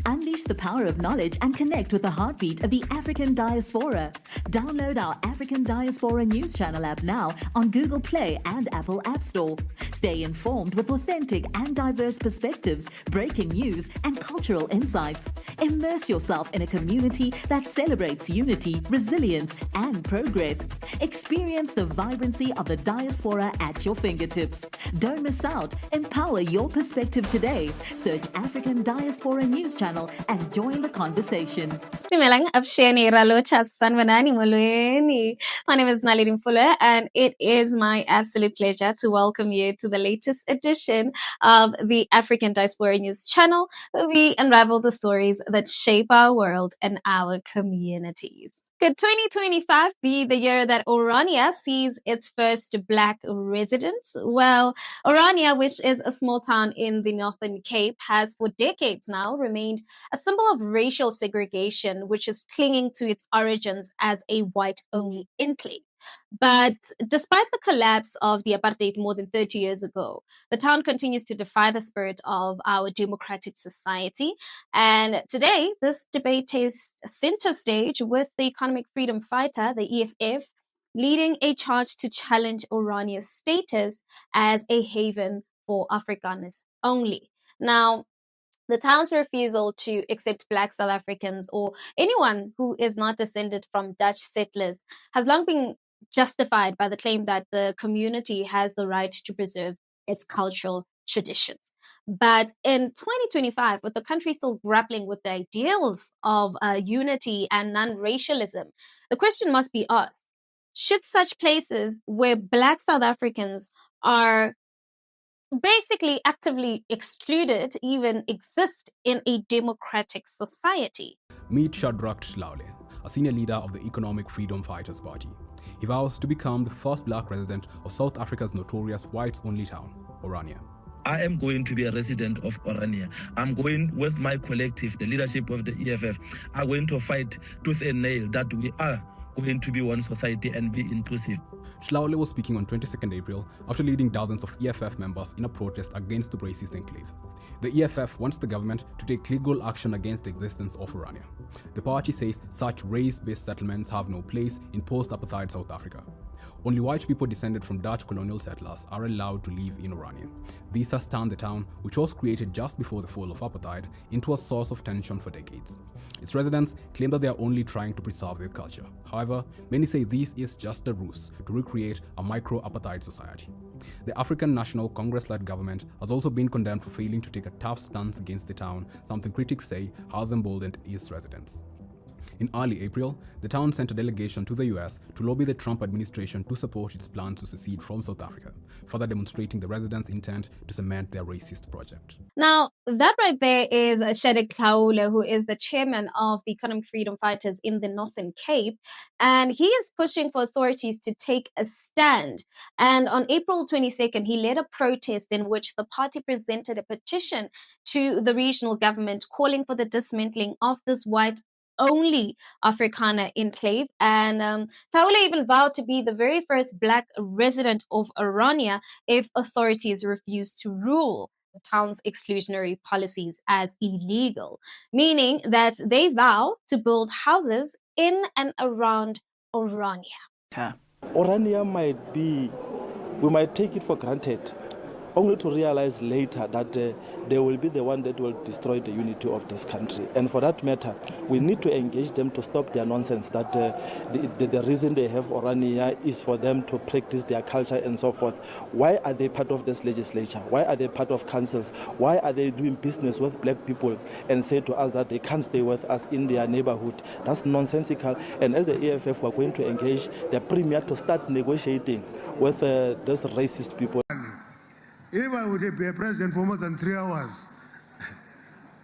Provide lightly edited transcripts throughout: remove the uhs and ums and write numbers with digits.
Unleash the power of knowledge and connect with the heartbeat of the African diaspora. Download our African Diaspora News Channel app now on Google Play and Apple App Store. Stay informed with authentic and diverse perspectives, breaking news, and cultural insights. Immerse yourself in a community that celebrates unity, resilience, and progress. Experience the vibrancy of the diaspora at your fingertips. Don't miss out. Empower your perspective today. Search African Diaspora News Channel and join the conversation. My name is Naledi Mfoloe, and it is my absolute pleasure to welcome you to the latest edition of the African Diaspora News Channel, where we unravel the stories that shape our world and our communities. Could 2025 be the year that Orania sees its first Black residents? Well, Orania, which is a small town in the Northern Cape, has for decades now remained a symbol of racial segregation, which is clinging to its origins as a white-only enclave. But despite the collapse of the apartheid more than 30 years ago, the town continues to defy the spirit of our democratic society. And today, this debate takes center stage with the economic freedom fighter, the EFF, leading a charge to challenge Orania's status as a haven for Afrikaners only. Now, the town's refusal to accept Black South Africans or anyone who is not descended from Dutch settlers has long been justified by the claim that the community has the right to preserve its cultural traditions. But in 2025, with the country still grappling with the ideals of unity and non-racialism, the question must be asked, should such places where Black South Africans are basically actively excluded even exist in a democratic society? Meet Shadrach Schlaule, a senior leader of the Economic Freedom Fighters Party. He vows to become the first Black resident of South Africa's notorious whites-only town, Orania. I am going to be a resident of Orania. I'm going with my collective, the leadership of the EFF. I'm going to fight tooth and nail that we are going to be one society and be inclusive. Schlaule was speaking on 22nd April after leading dozens of EFF members in a protest against the racist enclave. The EFF wants the government to take legal action against the existence of Orania. The party says such race-based settlements have no place in post-apartheid South Africa. Only white people descended from Dutch colonial settlers are allowed to live in Orania. This has turned the town, which was created just before the fall of apartheid, into a source of tension for decades. Its residents claim that they are only trying to preserve their culture. However, many say this is just a ruse to recreate a micro-apartheid society. The African National Congress-led government has also been condemned for failing to take a tough stance against the town, something critics say has emboldened its residents. In early April, the town sent a delegation to the US to lobby the Trump administration to support its plan to secede from South Africa, further demonstrating the residents' intent to cement their racist project. Now, that right there is Shadrach Schlaule, who is the chairman of the Economic Freedom Fighters in the Northern Cape, and he is pushing for authorities to take a stand. And on April 22nd, he led a protest in which the party presented a petition to the regional government calling for the dismantling of this white-only Afrikaner enclave. And Schlaule even vowed to be the very first Black resident of Orania if authorities refuse to rule the town's exclusionary policies as illegal, meaning that they vow to build houses in and around Orania. Orania we might take it for granted, only to realize later that they will be the one that will destroy the unity of this country. And for that matter, we need to engage them to stop their nonsense that the reason they have Orania is for them to practice their culture and so forth. Why are they part of this legislature? Why are they part of councils? Why are they doing business with Black people and say to us that they can't stay with us in their neighborhood? That's nonsensical. And as the EFF, we're going to engage the premier to start negotiating with those racist people. If I would be a president for more than 3 hours,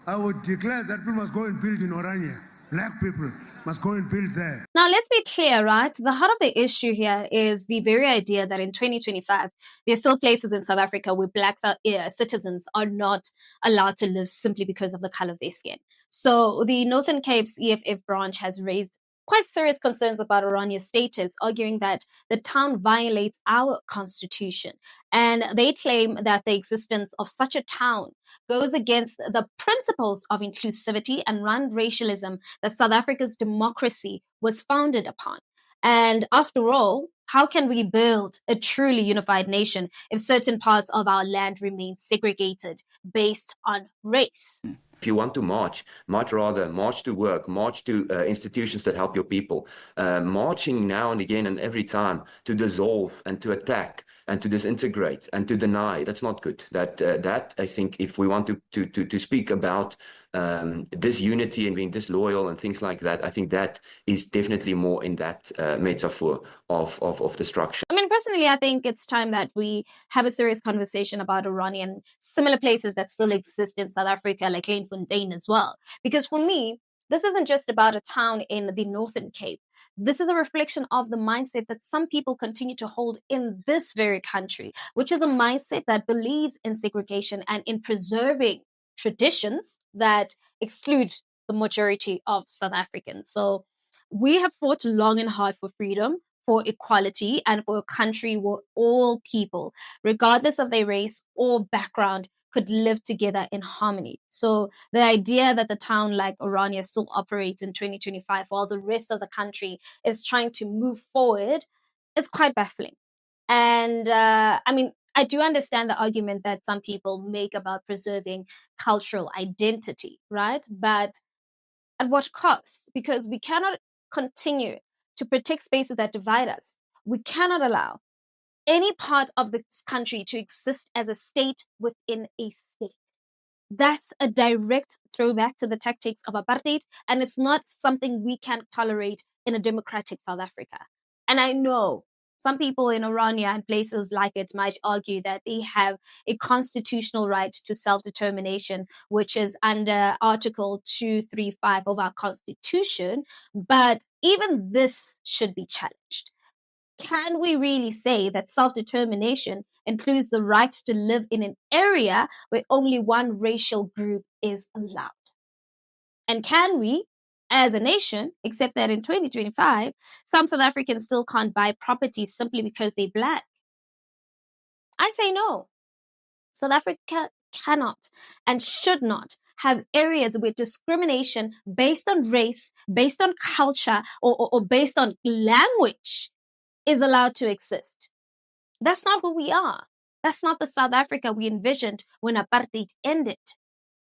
I would declare that people must go and build in Orania. Black people must go and build there. Now, let's be clear, right? The heart of the issue here is the very idea that in 2025, there are still places in South Africa where Black citizens are not allowed to live simply because of the color of their skin. So the Northern Cape's EFF branch has raised quite serious concerns about Orania's status, arguing that the town violates our constitution. And they claim that the existence of such a town goes against the principles of inclusivity and non-racialism that South Africa's democracy was founded upon. And after all, how can we build a truly unified nation if certain parts of our land remain segregated based on race? If you want to march rather, march to work, march to institutions that help your people. Marching now and again and every time to dissolve and to attack and to disintegrate and to deny, that's not good. That I think, if we want to speak about disunity and being disloyal and things like that, I think that is definitely more in that metaphor of destruction. I mean, personally, I think it's time that we have a serious conversation about Orania and similar places that still exist in South Africa, like Fontaine as well. Because for me, this isn't just about a town in the Northern Cape. This is a reflection of the mindset that some people continue to hold in this very country, which is a mindset that believes in segregation and in preserving traditions that exclude the majority of South Africans. So we have fought long and hard for freedom, for equality, and for a country where all people, regardless of their race or background, could live together in harmony. So the idea that the town like Orania still operates in 2025 while the rest of the country is trying to move forward is quite baffling. And I mean, I do understand the argument that some people make about preserving cultural identity, right? But at what cost? Because we cannot continue to protect spaces that divide us. We cannot allow any part of this country to exist as a state within a state. That's a direct throwback to the tactics of apartheid, and it's not something we can tolerate in a democratic South Africa. And I know some people in Orania and places like it might argue that they have a constitutional right to self-determination, which is under Article 235 of our Constitution. But even this should be challenged. Can we really say that self-determination includes the right to live in an area where only one racial group is allowed? And can we, as a nation, accept that in 2025, some South Africans still can't buy property simply because they're Black? I say no. South Africa cannot and should not have areas where discrimination based on race, based on culture, or based on language is allowed to exist. That's not who we are. That's not the South Africa we envisioned when apartheid ended.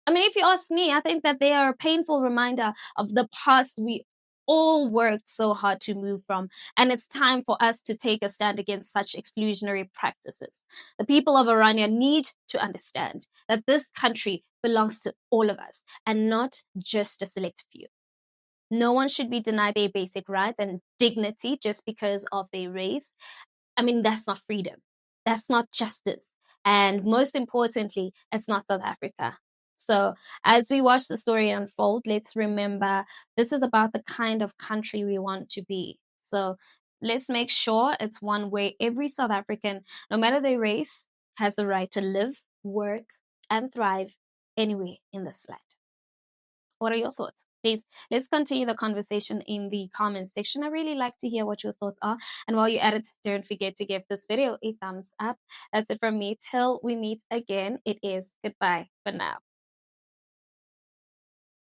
I mean, if you ask me, I think that they are a painful reminder of the past we all worked so hard to move from. And it's time for us to take a stand against such exclusionary practices. The people of Orania need to understand that this country belongs to all of us and not just a select few. No one should be denied their basic rights and dignity just because of their race. I mean, that's not freedom. That's not justice. And most importantly, it's not South Africa. So as we watch the story unfold, let's remember this is about the kind of country we want to be. So let's make sure it's one where every South African, no matter their race, has the right to live, work, and thrive anywhere in this land. What are your thoughts? Please, let's continue the conversation in the comments section. I really like to hear what your thoughts are. And while you're at it, don't forget to give this video a thumbs up. That's it from me. Till we meet again, it is goodbye for now.